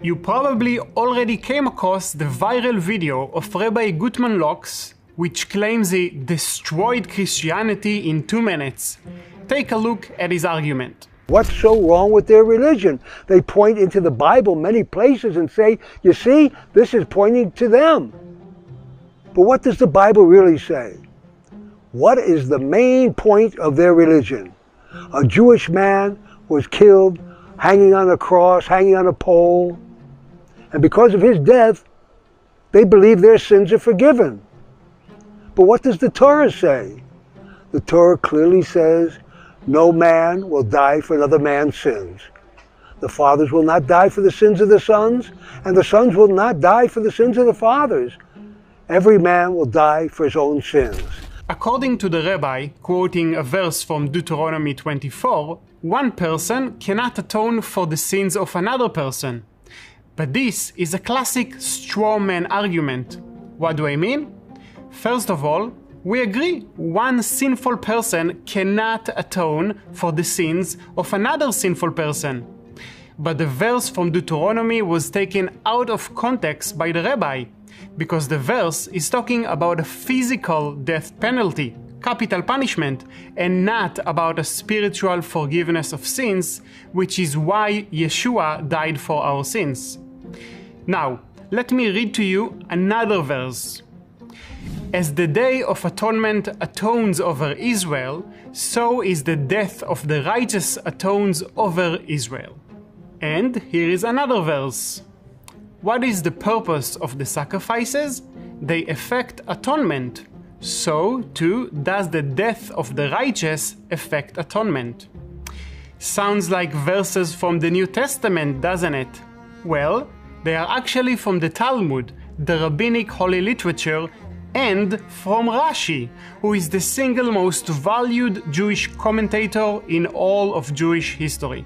You probably already came across the viral video of Rabbi Gutman Locks, which claims he destroyed Christianity in 2 minutes. Take a look at his argument. What's so wrong with their religion? They point into the Bible many places and say, you see, this is pointing to them. But what does the Bible really say? What is the main point of their religion? A Jewish man was killed, hanging on a cross, hanging on a pole. And because of his death, they believe their sins are forgiven. But what does the Torah say? The Torah clearly says, no man will die for another man's sins. The fathers will not die for the sins of the sons, and the sons will not die for the sins of the fathers. Every man will die for his own sins. According to the rabbi, quoting a verse from Deuteronomy 24, one person cannot atone for the sins of another person. But this is a classic straw man argument. What do I mean? First of all, we agree one sinful person cannot atone for the sins of another sinful person. But the verse from Deuteronomy was taken out of context by the rabbi, because the verse is talking about a physical death penalty, capital punishment, and not about a spiritual forgiveness of sins, which is why Yeshua died for our sins. Now, let me read to you another verse. As the Day of Atonement atones over Israel, so is the death of the righteous atones over Israel. And here is another verse. What is the purpose of the sacrifices? They effect atonement. So, too, does the death of the righteous effect atonement. Sounds like verses from the New Testament, doesn't it? Well, they are actually from the Talmud, the rabbinic holy literature, and from Rashi, who is the single most valued Jewish commentator in all of Jewish history.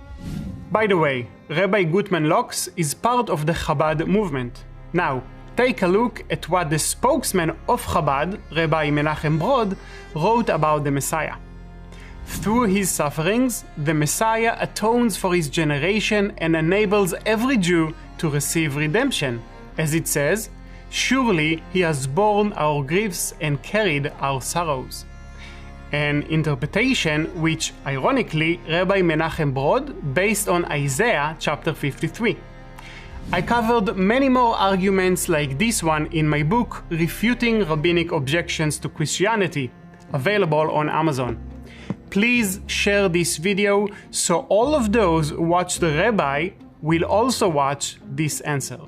By the way, Rabbi Gutman Locks is part of the Chabad movement. Now, take a look at what the spokesman of Chabad, Rabbi Menachem Brod, wrote about the Messiah. Through his sufferings, the Messiah atones for his generation and enables every Jew to receive redemption. As it says, surely he has borne our griefs and carried our sorrows. An interpretation which, ironically, Rabbi Menachem Brod based on Isaiah chapter 53. I covered many more arguments like this one in my book, Refuting Rabbinic Objections to Christianity, available on Amazon. Please share this video so all of those who watch the rabbi will also watch this answer.